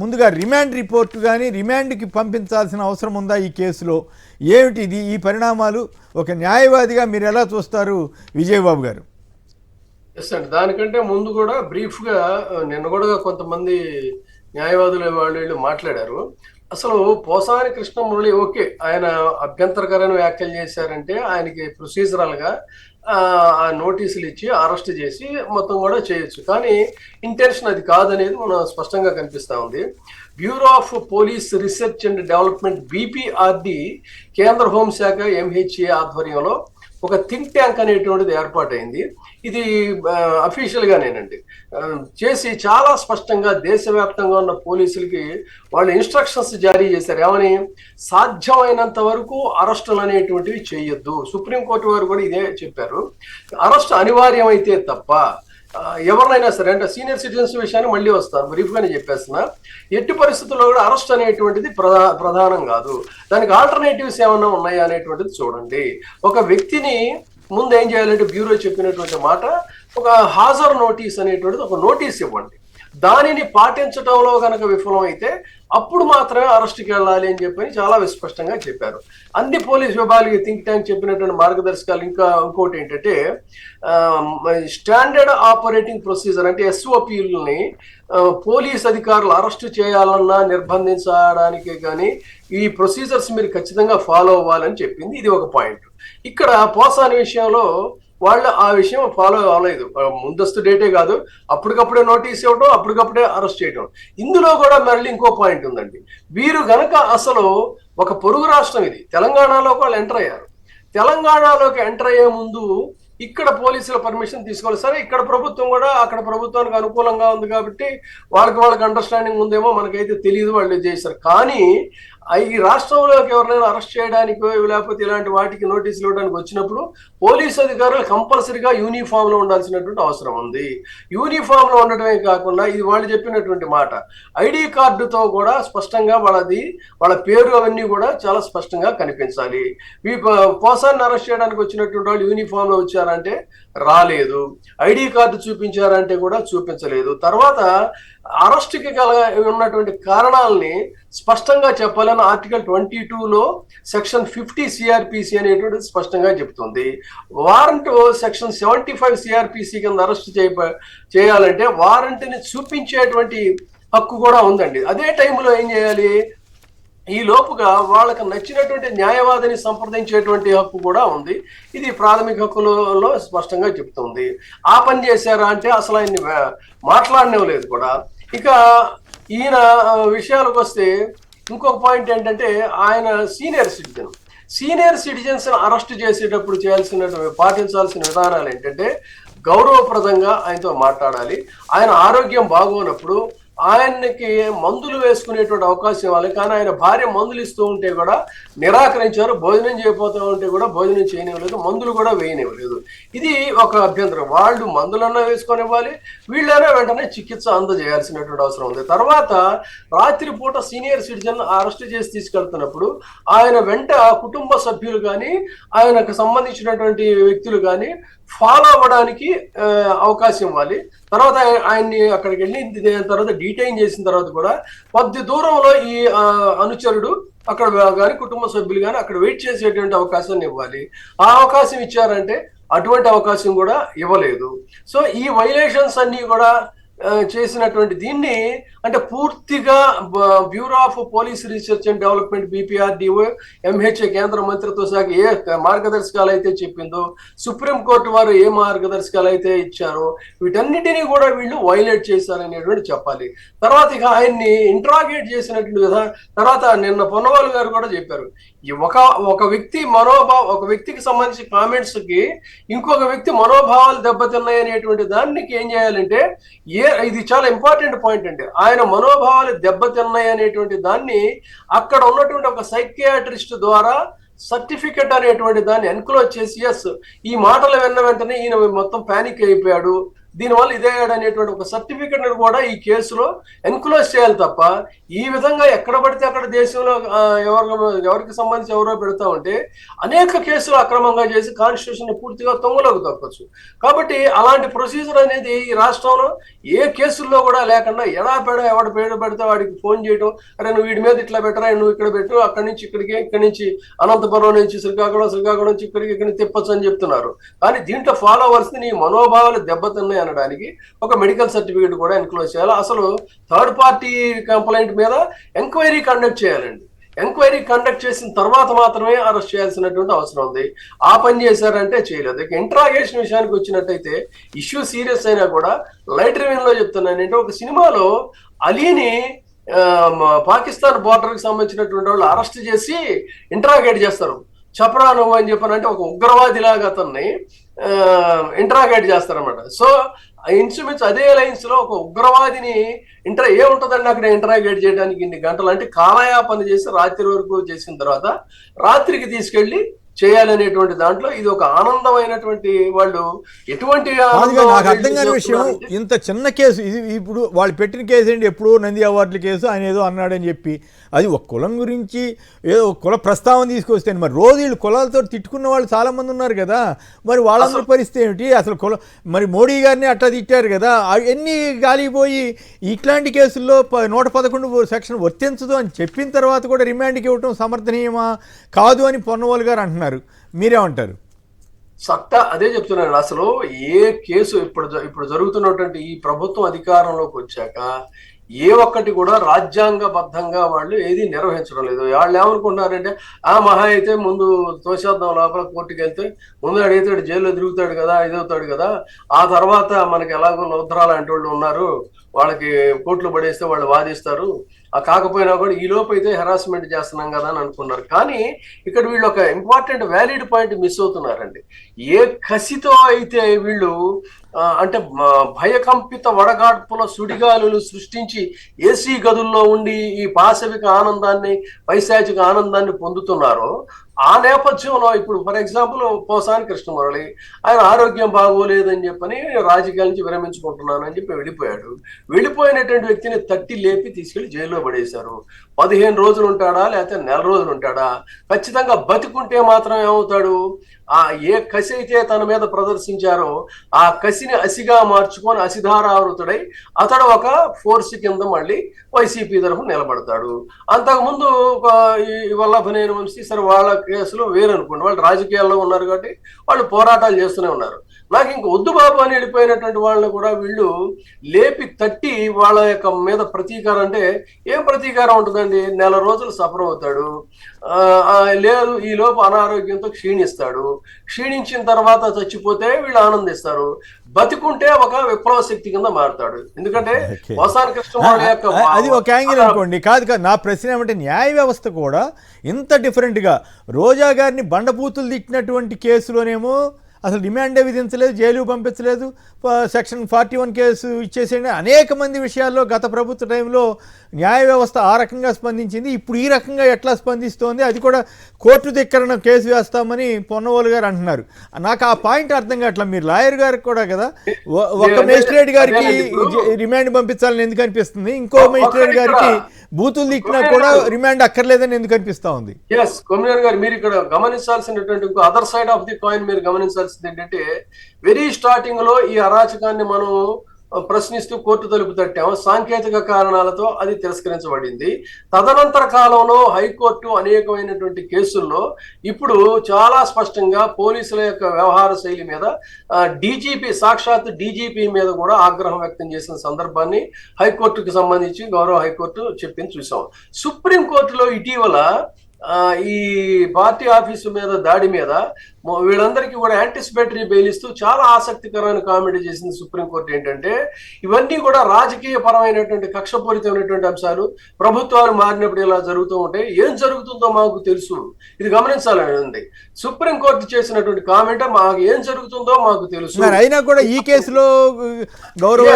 ముందుగా remand report కానీ రిమాండ్కి పంపించాల్సిన అవసరం ఉందా ఈ కేసులో? ఏమిటి ఇది, ఈ పరిణామాలు ఒక న్యాయవాదిగా మీరు ఎలా చూస్తారు విజయబాబు గారు? ఎస్ అండి, దానికంటే ముందు కూడా బ్రీఫ్గా నిన్న కూడా కొంతమంది న్యాయవాదులు వీళ్ళు మాట్లాడారు. అసలు పోసాని కృష్ణమురళి ఓకే, ఆయన అభ్యంతరకరమైన వ్యాఖ్యలు చేశారంటే ఆయనకి ప్రొసీజరల్గా ఆ నోటీసులు ఇచ్చి అరెస్ట్ చేసి మొత్తం కూడా చేయొచ్చు. కానీ ఇంటెన్షన్ అది కాదనేది మనం స్పష్టంగా కనిపిస్తూ ఉంది. Bureau of police research and development BPRD కేంద్ర హోంశాఖ MHA ఆధ్వర్యంలో ఒక థింక్ ట్యాంక్ అనేటువంటిది ఏర్పాటైంది. ఇది అఫీషియల్గానేనండి చేసి చాలా స్పష్టంగా దేశవ్యాప్తంగా ఉన్న పోలీసులకి వాళ్ళు ఇన్స్ట్రక్షన్స్ జారీ చేశారు. ఏమని? సాధ్యమైనంత వరకు అరెస్టులు అనేటువంటివి చేయొద్దు. సుప్రీంకోర్టు వారు కూడా ఇదే చెప్పారు. అరెస్ట్ అనివార్యమైతే తప్ప ఎవరినైనా సరే, అంటే సీనియర్ సిటిజన్స్ విషయాన్ని మళ్ళీ వస్తారు, బ్రీఫ్గానే చెప్పేస్తున్నా, ఎట్టి పరిస్థితుల్లో కూడా అరెస్ట్ అనేటువంటిది ప్రధానం కాదు. దానికి ఆల్టర్నేటివ్స్ ఏమన్నా ఉన్నాయా అనేటువంటిది చూడండి. ఒక వ్యక్తిని ముందు ఏం చేయాలంటే బ్యూరో చెప్పినటువంటి మాట, ఒక హాజరు నోటీస్ అనేటువంటిది ఒక నోటీస్ ఇవ్వండి. దానిని పాటించడంలో కనుక విఫలం అయితే అప్పుడు మాత్రమే అరెస్ట్కి వెళ్ళాలి అని చెప్పని చాలా విస్పష్టంగా చెప్పారు. అన్ని పోలీస్ విభాగాలకి థింక్ ట్యాంక్ చెప్పినటువంటి మార్గదర్శకాలు ఇంకోటి ఏంటంటే స్టాండర్డ్ ఆపరేటింగ్ ప్రొసీజర్ అంటే SOPలని పోలీస్ అధికారులు అరెస్ట్ చేయాలన్నా నిర్బంధించడానికి కానీ ఈ ప్రొసీజర్స్ మీరు ఖచ్చితంగా ఫాలో అవ్వాలని చెప్పింది. ఇది ఒక పాయింట్. ఇక్కడ పోసాని విషయంలో వాళ్ళు ఆ విషయం ఫాలో అవ్వలేదు. ముందస్తు డేటే కాదు, అప్పటికప్పుడే నోటీస్ ఇవ్వడం, అప్పటికప్పుడే అరెస్ట్ చేయడం. ఇందులో కూడా మళ్ళీ ఇంకో పాయింట్ ఉందండి. వీరు గనక అసలు ఒక పొరుగు రాష్ట్రం, ఇది తెలంగాణలోకి వాళ్ళు ఎంటర్ అయ్యారు. తెలంగాణలోకి ఎంటర్ అయ్యే ముందు ఇక్కడ పోలీసుల పర్మిషన్ తీసుకోవాలి. సరే, ఇక్కడ ప్రభుత్వం కూడా అక్కడ ప్రభుత్వానికి అనుకూలంగా ఉంది కాబట్టి వాళ్ళకి అండర్స్టాండింగ్ ఉందేమో, మనకైతే తెలియదు, వాళ్ళు చేశారు. కానీ ఈ రాష్ట్రంలోకి ఎవరినైనా అరెస్ట్ చేయడానికో లేకపోతే ఇలాంటి వాటికి నోటీసులు ఇవ్వడానికి వచ్చినప్పుడు పోలీసు అధికారులు కంపల్సరీగా యూనిఫామ్ లో ఉండాల్సినటువంటి అవసరం ఉంది. యూనిఫామ్ లో ఉండటమే కాకుండా ఇది వాళ్ళు చెప్పినటువంటి మాట, ID కార్డుతో కూడా స్పష్టంగా వాళ్ళ పేరు అవన్నీ కూడా చాలా స్పష్టంగా కనిపించాలి. పోసాన్ని అరెస్ట్ చేయడానికి వచ్చినటువంటి వాళ్ళు యూనిఫామ్ లో వచ్చారంటే రాలేదు, ID కార్డు చూపించారంటే కూడా చూపించలేదు. తర్వాత అరెస్ట్కి ఉన్నటువంటి కారణాలని స్పష్టంగా చెప్పాలని ఆర్టికల్ 22లో సెక్షన్ 50 CRPC అనేటువంటిది స్పష్టంగా చెప్తుంది. వారెంట్ సెక్షన్ 75 CRPC కింద అరెస్ట్ చేయాలంటే వారెంట్ని చూపించేటువంటి హక్కు కూడా ఉందండి. అదే టైంలో ఏం చేయాలి? ఈ లోపుగా వాళ్ళకి నచ్చినటువంటి న్యాయవాదిని సంప్రదించేటువంటి హక్కు కూడా ఉంది. ఇది ప్రాథమిక హక్కులలో స్పష్టంగా చెప్తుంది. ఆ పని చేశారా అంటే అసలు ఆయన్ని మాట్లాడనివ్వలేదు కూడా. ఇక ఈయన విషయాలకు వస్తే ఇంకొక పాయింట్ ఏంటంటే, ఆయన సీనియర్ సిటిజన్స్ అరెస్ట్ చేసేటప్పుడు పాటించాల్సిన విధానాలు ఏంటంటే, గౌరవప్రదంగా ఆయనతో మాట్లాడాలి. ఆయన ఆరోగ్యం బాగోనప్పుడు ఆయనకి మందులు వేసుకునేటువంటి అవకాశం ఇవ్వాలి. కానీ ఆయన భార్య మందులు ఇస్తూ ఉంటే కూడా నిరాకరించారు. భోజనం చేయబోతూ ఉంటే కూడా భోజనం చేయనివ్వలేదు, మందులు కూడా వేయనివ్వలేదు. ఇది ఒక అభ్యంతరం. వాళ్ళు మందులన్నా వేసుకొని ఇవ్వాలి, వీళ్ళైనా వెంటనే చికిత్స అందజేయాల్సినటువంటి అవసరం ఉంది. తర్వాత రాత్రిపూట సీనియర్ సిటిజన్ అరెస్ట్ చేసి తీసుకెళ్తున్నప్పుడు ఆయన వెంట కుటుంబ సభ్యులు కానీ ఆయనకు సంబంధించినటువంటి వ్యక్తులు కానీ ఫాలో అవ్వడానికి అవకాశం ఇవ్వాలి. తర్వాత ఆయన్ని అక్కడికి వెళ్ళి తర్వాత డీటైన్ చేసిన తర్వాత కూడా కొద్ది దూరంలో ఈ అనుచరుడు అక్కడ కానీ కుటుంబ సభ్యులు కానీ అక్కడ వెయిట్ చేసేటువంటి అవకాశాన్ని ఇవ్వాలి. ఆ అవకాశం ఇచ్చారంటే అటువంటి అవకాశం కూడా ఇవ్వలేదు. సో ఈ వైలేషన్స్ అన్ని కూడా చేసినటువంటి దీన్ని అంటే పూర్తిగా bureau of police research and development BPRD MHA కేంద్ర మంత్రిత్వ శాఖ ఏ మార్గదర్శకాలు అయితే చెప్పిందో, సుప్రీంకోర్టు వారు ఏ మార్గదర్శకాలు అయితే ఇచ్చారో వీటన్నిటినీ కూడా వీళ్ళు వైలేట్ చేశారనేటువంటి చెప్పాలి. తర్వాత ఇక ఆయన్ని ఇంట్రాగేట్ చేసినటువంటి తర్వాత నిన్న పొన్నవాళ్ళు గారు కూడా చెప్పారు, ఒక వ్యక్తి ఒక వ్యక్తికి సంబంధించిన కామెంట్స్ కి ఇంకొక వ్యక్తి మనోభావాలు దెబ్బతిన్నాయి అనేటువంటి దానికి ఏం చేయాలంటే, ఇది చాలా ఇంపార్టెంట్ పాయింట్ అండి. ఆయన మనోభావాలు దెబ్బతిన్నాయి అనేటువంటి దాన్ని అక్కడ ఉన్నటువంటి ఒక సైకియాట్రిస్ట్ ద్వారా సర్టిఫికెట్ అనేటువంటి దాన్ని ఎన్క్లోజ్ చేసి, ఎస్ ఈ మాటలు విన్న వెంటనే ఈయన మొత్తం పానిక్ అయిపోయాడు, దీనివల్ల ఇదయ్యాడు అనేటువంటి ఒక సర్టిఫికెట్ కూడా ఈ కేసులో ఎన్క్లోజ్ చేయాలి తప్ప ఈ విధంగా ఎక్కడ పడితే అక్కడ దేశంలో ఎవరికి సంబంధించి ఎవరో పెడతా ఉంటే అనేక కేసులు అక్రమంగా చేసి కాన్స్టిట్యూషన్ పూర్తిగా తొంగలోకి తొక్కచ్చు. కాబట్టి అలాంటి ప్రొసీజర్ అనేది ఈ రాష్ట్రంలో ఏ కేసుల్లో కూడా లేకుండా ఎడాపెడ ఎవడ పేడ పెడితే వాడికి ఫోన్ చేయడం, అరే నువ్వు వీడి మీద ఇట్లా పెట్టరా, నువ్వు ఇక్కడ పెట్టు, అక్కడి నుంచి ఇక్కడికి, ఇక్కడి నుంచి అనంతపురం నుంచి శ్రీకాకుళం నుంచి ఇక్కడికి తిప్పచ్చు అని చెప్తున్నారు. కానీ దీంట్లో ఫాలో అవ్వాల్సింది నీ మనోభావాలు దెబ్బతిన్నాయి అనడానికి ఒక మెడికల్ సర్టిఫికేట్ కూడా ఎన్క్లోజ్ చేయాలి. అసలు థర్డ్ పార్టీ కంప్లైంట్ మీద ఎంక్వైరీ కండక్ట్ చేయాలండి. ఎంక్వైరీ కండక్ట్ చేసిన తర్వాత మాత్రమే అరెస్ట్ చేయాల్సినటువంటి అవసరం ఉంది. ఆ పని చేశారంటే చేయలేదు. ఇక ఇంట్రాగేషన్ విషయానికి వచ్చినట్టయితే ఇష్యూ సీరియస్ అయినా కూడా లైట్ రివ్యూలో చెప్తున్నాను అంటే ఒక సినిమాలో అలీని పాకిస్తాన్ బోర్డర్కి సంబంధించినటువంటి వాళ్ళు అరెస్ట్ చేసి ఇంట్రాగేట్ చేస్తారు. చెప్పరా నువ్వు అని చెప్పానంటే ఒక ఉగ్రవాది లాగా అతన్ని ఇంట్రాగేట్ చేస్తారన్నమాట. సో ఇన్స్ట్రుమెంట్స్ అదే లైన్స్ లో ఒక ఉగ్రవాదిని ఏముంటుందండి అక్కడ ఇంటరాగేట్ చేయడానికి ఇన్ని గంటలు అంటే కాలయాపన చేసి రాత్రి వరకు చేసిన తర్వాత రాత్రికి తీసుకెళ్లి చేయాలనేటువంటి దాంట్లో ఇది ఒక ఆనందమైనటువంటి వాళ్ళు ఎటువంటి నాకు అర్థం కాని విషయం, ఇంత చిన్న కేసు ఇది. ఇప్పుడు వాళ్ళు పెట్టిన కేసు ఏంటి, ఎప్పుడూ నంది అవార్డుల కేసు, ఆయన ఏదో అన్నాడని చెప్పి అది ఒక కులం గురించి ఏదో కుల ప్రస్తావన తీసుకొస్తే మరి రోజు వీళ్ళు కులాలతో తిట్టుకున్న వాళ్ళు చాలామంది ఉన్నారు కదా, మరి వాళ్ళందరి పరిస్థితి ఏమిటి? అసలు కులం మరి మోడీ గారిని అట్లా తిట్టారు కదా, ఎన్ని గాలిపోయి ఇట్లాంటి కేసుల్లో 111 సెక్షన్ వర్తించదు అని చెప్పిన తర్వాత కూడా రిమాండ్కి ఇవ్వటం సమర్థనీయమా కాదు అని పొన్నవాళ్ళు గారు అంటున్నారు. మీరేమంటారు? సత్తా అదే చెప్తున్నాను. అసలు ఏ కేసు ఇప్పుడు జరుగుతున్నటువంటి ఈ ప్రభుత్వం అధికారంలోకి వచ్చాక ఏ ఒక్కటి కూడా రాజ్యాంగబద్ధంగా వాళ్ళు ఏది నిర్వహించడం లేదు. వాళ్ళు ఏమనుకుంటున్నారంటే మహా అయితే ముందు తోసేద్దాం, లోపల కోర్టుకి వెళ్తే ముందు అడిగితే జైల్లో తిరుగుతాడు కదా, ఇదవుతాడు కదా, ఆ తర్వాత మనకి ఎలాగో ఉత్తరాలు అంటే వాళ్ళు ఉన్నారు, వాళ్ళకి కోర్టులు పడేస్తే వాళ్ళు వాదిస్తారు, కాకపోయినా కూడా ఈ లోపు అయితే హెరాస్మెంట్ చేస్తున్నాం కదా అని అనుకున్నారు. కానీ ఇక్కడ వీళ్ళు ఒక ఇంపార్టెంట్ వ్యాలిడ్ పాయింట్ మిస్ అవుతున్నారండి. ఏ కసితో అయితే వీళ్ళు అంటే భయకంపిత వడగాడ్పుల సుడిగాలులు సృష్టించి ఏసీ గదుల్లో ఉండి ఈ పాశవిక ఆనందాన్ని, పైశాచిక ఆనందాన్ని పొందుతున్నారో ఆ నేపథ్యంలో ఇప్పుడు ఫర్ ఎగ్జాంపుల్ పోసాని కృష్ణమురళి ఆయన ఆరోగ్యం బాగోలేదని చెప్పని రాజకీయాల నుంచి విరమించుకుంటున్నాను అని చెప్పి వెళ్ళిపోయాడు. వెళ్ళిపోయినటువంటి వ్యక్తిని తట్టి లేపి తీసుకెళ్లి జైల్లో పడేశారు. 15 రోజులు ఉంటాడా లేకపోతే నెల రోజులు ఉంటాడా? ఖచ్చితంగా బతికుంటే మాత్రం ఏమవుతాడు? ఏ కసి అయితే తన మీద ప్రదర్శించారో ఆ కసిని అసిగా మార్చుకొని అసిధారావృతుడై అతడు ఒక ఫోర్స్ కింద మళ్ళీ వైసీపీ తరఫున నిలబడతాడు. అంతకుముందు ఈ వల్లభనేని వంశీ సరే వాళ్ళ కేసులు వేరనుకోండి, వాళ్ళు రాజకీయాల్లో ఉన్నారు కాబట్టి వాళ్ళు పోరాటాలు చేస్తూనే ఉన్నారు. నాకు ఇంక వద్దు బాబు అని వెళ్ళిపోయినటువంటి వాళ్ళని కూడా వీళ్ళు లేపి తట్టి వాళ్ళ యొక్క మీద ప్రతీకారం అంటే ఏం ప్రతీకారం ఉంటుందండి? నెల రోజులు సఫర్ అవుతాడు, లేదు ఈ లోపు అనారోగ్యంతో క్షీణిస్తాడు, క్షీణించిన తర్వాత చచ్చిపోతే వీళ్ళు ఆనందిస్తారు, బతికుంటే ఒక విప్లవ శక్తి కింద మారుతాడు. ఎందుకంటే పోసాని కృష్ణమురళి యొక్క అది ఒక యాంగిల్ అనుకోండి. కాదు నా ప్రశ్న ఏమంటే న్యాయ వ్యవస్థ కూడా ఇంత డిఫరెంట్గా రోజా గారిని బండబూతులు తిట్టినటువంటి కేసులోనేమో అసలు డిమాండే విధించలేదు, జైలు పంపించలేదు, సెక్షన్ 41 కేసు ఇచ్చేసేయండి. అనేక మంది విషయాల్లో గత ప్రభుత్వ టైంలో న్యాయ వ్యవస్థ ఆ రకంగా స్పందించింది. ఇప్పుడు ఈ రకంగా ఎట్లా స్పందిస్తోంది? అది కూడా కోర్టు ధిక్కరణ కేసు వేస్తామని పొన్నవోలు గారు అంటున్నారు. నాకు ఆ పాయింట్ అర్థం కావట్లేదు. మీరు లాయర్ గారికి కూడా కదా, ఒక మేజిస్ట్రేట్ గారికి రిమాండ్ పంపించాలని ఎందుకు అనిపిస్తుంది, ఇంకో మేజిస్ట్రేట్ గారికి బూతులు తిట్టినా కూడా రిమాండ్ అక్కర్లేదని ఎందుకు అనిపిస్తా ఉంది? కొమ్మినేని గారు మీరు ఇక్కడ గమనించాల్సినటువంటి ఇంకో other side of the coin మీరు గమనించాల్సింది ఏంటంటే వెరీ స్టార్టింగ్ లో ఈ అరాచకాన్ని మనం ప్రశ్నిస్తూ కోర్టు తలుపు తట్టాము. సాంకేతిక కారణాలతో అది తిరస్కరించబడింది. తదనంతర కాలంలో హైకోర్టు అనేకమైనటువంటి కేసుల్లో ఇప్పుడు చాలా స్పష్టంగా పోలీసుల యొక్క వ్యవహార శైలి మీద డీజీపీ సాక్షాత్ డీజీపీ మీద కూడా ఆగ్రహం వ్యక్తం చేసిన సందర్భాన్ని హైకోర్టుకు సంబంధించి గౌరవ హైకోర్టు చెప్పింది చూసాం. సుప్రీంకోర్టులో ఇటీవల ఈ పార్టీ ఆఫీసు మీద దాడి మీద వీళ్ళందరికీ కూడా యాంటిసిపేటరీ బెయిల్ ఇస్తూ చాలా ఆసక్తికరమైన కామెంట్ చేసింది సుప్రీంకోర్టు. ఏంటంటే ఇవన్నీ కూడా రాజకీయ పరమైనటువంటి కక్షపూరితమైనటువంటి అంశాలు, ప్రభుత్వాలు మారినప్పుడు ఇలా జరుగుతూ ఉంటే ఏం జరుగుతుందో మాకు తెలుసు, ఇది గమనించాలని ఉంది. సుప్రీంకోర్టు చేసినటువంటి కామెంట్ మాకు ఏం జరుగుతుందో మాకు తెలుసు. అయినా కూడా ఈ కేసులో గౌరవ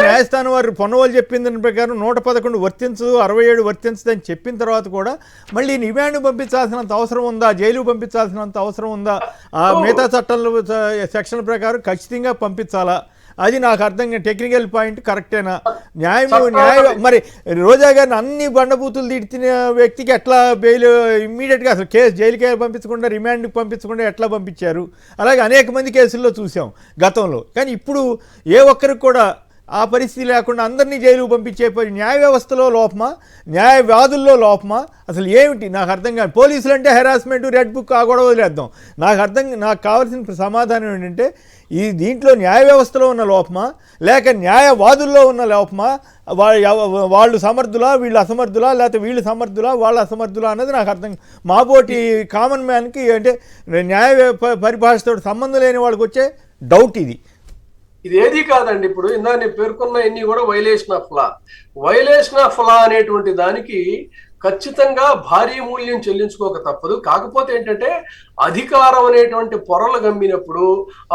న్యాయస్థానం వారు పొన్నవాళ్ళు చెప్పిన దాని ప్రకారం 111 వర్తించదు, 67 వర్తించదు అని చెప్పిన తర్వాత కూడా మళ్ళీ రిమాండ్ పంపించాల్సినంత అవసరం ఉందా, జైలు జైలు పంపించాల్సినంత అవసరం ఉందా? ఆ మిగతా చట్టంలో సెక్షన్ ప్రకారం ఖచ్చితంగా పంపించాలా? అది నాకు అర్థం కాదు. టెక్నికల్ పాయింట్ కరెక్టేనా? న్యాయం మరి రోజా గారిని అన్ని బండబూతులు తిట్టిన వ్యక్తికి ఎట్లా బెయిల్ ఇమ్మీడియట్గా అసలు కేసు జైలుకే పంపించకుండా రిమాండ్కి పంపించకుండా ఎట్లా పంపించారు? అలాగే అనేక మంది కేసుల్లో చూసాం గతంలో. కానీ ఇప్పుడు ఏ ఒక్కరికి కూడా ఆ పరిస్థితి లేకుండా అందరినీ జైలుకు పంపించే న్యాయ వ్యవస్థలో లోపమా, న్యాయవాదుల్లో లోపమా, అసలు ఏమిటి నాకు అర్థం కాదు. పోలీసులు అంటే హెరాస్మెంట్, రెడ్ బుక్ ఆ గొడవ వదిలేద్దాం. నాకు కావాల్సిన సమాధానం ఏంటంటే దీంట్లో న్యాయ వ్యవస్థలో ఉన్న లోపమా లేక న్యాయవాదుల్లో ఉన్న లోపమా? వాళ్ళు సమర్థులా, వీళ్ళు అసమర్థులా, లేకపోతే వీళ్ళు సమర్థులా, వాళ్ళు అసమర్థులా అన్నది నాకు అర్థం. మాబోటి కామన్ మ్యాన్కి అంటే న్యాయ పరిభాషతో సంబంధం లేని వాళ్ళకి వచ్చే డౌట్ ఇది. ఇది ఏది కాదండి. ఇప్పుడు ఇందా నేను పేర్కొన్న ఎన్ని కూడా వైలేషన్ ఆఫ్ లా అనేటువంటి దానికి ఖచ్చితంగా భారీ మూల్యం చెల్లించుకోక తప్పదు. కాకపోతే ఏంటంటే అధికారం అనేటువంటి పొరలు గమ్మినప్పుడు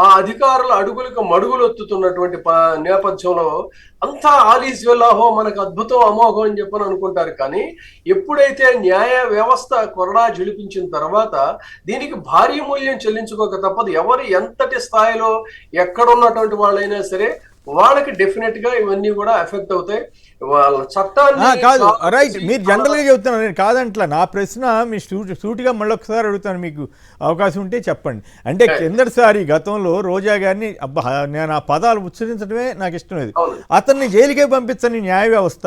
ఆ అధికారుల అడుగులకు మడుగులొత్తుతున్నటువంటి నేపథ్యంలో అంతా ఆల్ ఈజ్ వెల్, ఆహో మనకు అద్భుతం అమోఘం అని చెప్పని అనుకుంటారు. కానీ ఎప్పుడైతే న్యాయ వ్యవస్థ కొరడా జిలిపించిన తర్వాత దీనికి భారీ మూల్యం చెల్లించుకోక తప్పదు. ఎవరు ఎంతటి స్థాయిలో ఎక్కడున్నటువంటి వాళ్ళైనా సరే వాళ్ళకి డెఫినెట్ గా ఇవన్నీ కూడా ఎఫెక్ట్ అవుతాయి. వాళ్ళ చట్టాన్ని కాదు, రైట్, మీరు జనరల్గా చెబుతున్నారు, నేను కాదంట్లా. నా ప్రశ్న మీ సూటిగా మళ్ళొకసారి అడుగుతాను, మీకు అవకాశం ఉంటే చెప్పండి. అంటే కిందటిసారి గతంలో రోజా గారిని నేను ఆ పదాలు ఉచ్చరించడమే నాకు ఇష్టం లేదు. అతన్ని జైలుకే పంపించని న్యాయ వ్యవస్థ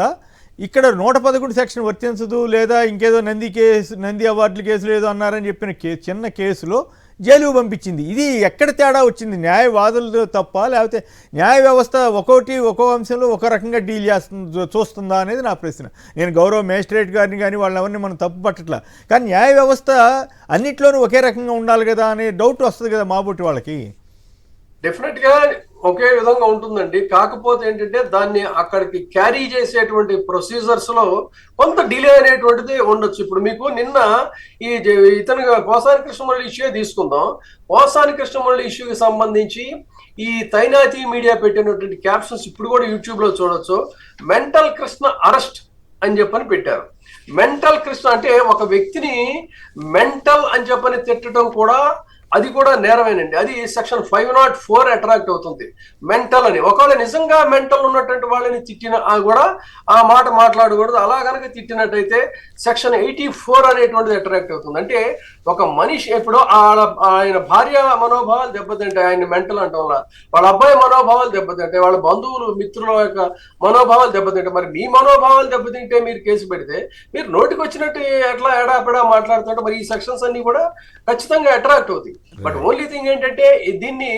ఇక్కడ 111 సెక్షన్ వర్తించదు, లేదా ఇంకేదో నంది అవార్డుల కేసులు ఏదో అన్నారని చెప్పిన చిన్న కేసులో జైలుకు పంపించింది. ఇది ఎక్కడ తేడా వచ్చింది? న్యాయవాదులు తప్ప, లేకపోతే న్యాయ వ్యవస్థ ఒక్కో అంశంలో ఒక రకంగా డీల్ చూస్తుందా అనేది నా ప్రశ్న. నేను గౌరవ మేజిస్ట్రేట్ గారిని కానీ వాళ్ళెవరిని మనం తప్పు పట్టట్లా, కానీ న్యాయ వ్యవస్థ అన్నిట్లోనూ ఒకే రకంగా ఉండాలి కదా అనే డౌట్ వస్తుంది కదా మాబోటి వాళ్ళకి. డెఫినెట్ గా ఒకే విధంగా ఉంటుందండి. కాకపోతే ఏంటంటే దాన్ని అక్కడికి క్యారీ చేసేటువంటి ప్రొసీజర్స్ లో కొంత డిలే అనేటువంటిది ఉండొచ్చు. ఇప్పుడు మీకు నిన్న ఇతను పోసాని కృష్ణమురళి ఇష్యూ తీసుకుందాం. పోసాని కృష్ణమురళి ఇష్యూకి సంబంధించి ఈ తైనాతి మీడియా పెట్టినటువంటి క్యాప్షన్స్ ఇప్పుడు కూడా యూట్యూబ్ లో చూడొచ్చు. మెంటల్ కృష్ణ అరెస్ట్ అని చెప్పని పెట్టారు. మెంటల్ కృష్ణ అంటే ఒక వ్యక్తిని మెంటల్ అని చెప్పని తిట్టడం కూడా అది కూడా నేరమేనండి. అది సెక్షన్ 504 అట్రాక్ట్ అవుతుంది. మెంటల్ అని ఒకవేళ నిజంగా మెంటల్ ఉన్నటువంటి వాళ్ళని తిట్టిన కూడా ఆ మాట మాట్లాడకూడదు. అలా కనుక తిట్టినట్టయితే సెక్షన్ 84 అనేటువంటిది అట్రాక్ట్ అవుతుంది. అంటే ఒక మనిషి ఎప్పుడో ఆయన భార్య మనోభావాలు దెబ్బతింటాయి, ఆయన మెంటల్ అంటాం వల్ల వాళ్ళ అబ్బాయి మనోభావాలు దెబ్బతింటాయి, వాళ్ళ బంధువులు మిత్రుల యొక్క మనోభావాలు దెబ్బతింటాయి. మరి మీ మనోభావాలు దెబ్బతింటే మీరు కేసు పెడితే మీరు నోటికి వచ్చినట్టు ఎట్లా ఎడాపెడా మాట్లాడుతుంటే మరి ఈ సెక్షన్స్ అన్ని కూడా ఖచ్చితంగా అట్రాక్ట్ అవుతాయి. బట్ ఓన్లీ థింగ్ ఏంటంటే దీన్ని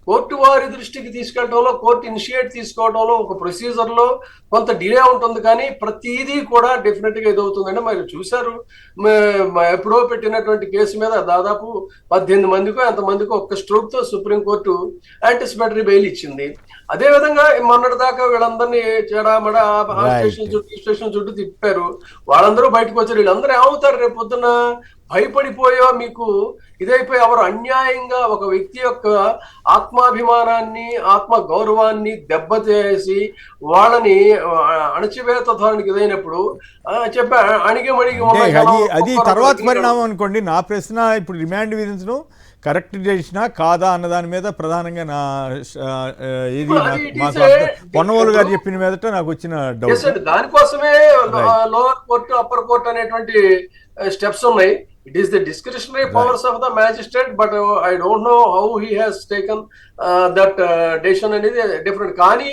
కోర్టు వారి దృష్టికి తీసుకెళ్లడంలో, కోర్టు ఇనిషియేట్ తీసుకోవడంలో ఒక ప్రొసీజర్ లో కొంత డిలే ఉంటుంది. కానీ ప్రతిదీ కూడా డెఫినెట్ గా ఎదవుతుందండి. మరి చూశారు, ఎప్పుడో పెట్టినటువంటి కేసు మీద దాదాపు 18 మందికో ఎంతమందికో ఒక్క స్ట్రోక్ తో సుప్రీంకోర్టు యాంటిసిపేటరీ బెయిల్ ఇచ్చింది. అదే విధంగా మొన్నటి దాకా వీళ్ళందరినీ చెడామడ స్టేషన్ చుట్టూ తిప్పారు. వాళ్ళందరూ బయటకు వచ్చారు. వీళ్ళందరూ ఏమవుతారు? రేపు పొద్దున భయపడిపోయో మీకు ఇదైపోయి ఎవరు అన్యాయంగా ఒక వ్యక్తి యొక్క ఆత్మాభిమానాన్ని, ఆత్మ గౌరవాన్ని దెబ్బతీసి వాళ్ళని అణచివేత ధోరణికి ఇదైనప్పుడు అది తర్వాత పరిణామం అనుకోండి. నా ప్రశ్న ఇప్పుడు రిమాండ్ విధించడం కరెక్ట్ చేసినా కాదా అన్న దాని మీద ప్రధానంగా నా ఇది పొన్నవోలు గారు చెప్పిన మీదట నాకు వచ్చిన డౌట్. దానికోసమే లోవర్ కోర్టు, అప్పర్ కోర్టు అనేటువంటి స్టెప్స్ ఉన్నాయి. It is the discretionary powers of the magistrate, but I don't know how he has taken that decision అనేది డిఫరెంట్. కానీ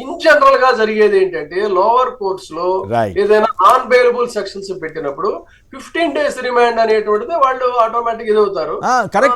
ఇన్ జనరల్ గా జరిగేది ఏంటంటే లోవర్ కోర్ట్స్ లో ఏదైనా నాన్ బెయిలబుల్ సెక్షన్స్ పెట్టినప్పుడు 15 days రిమాండ్ అనేటువంటిది వాళ్ళు ఆటోమేటిక్ ఇది అవుతారు. కరెక్ట్.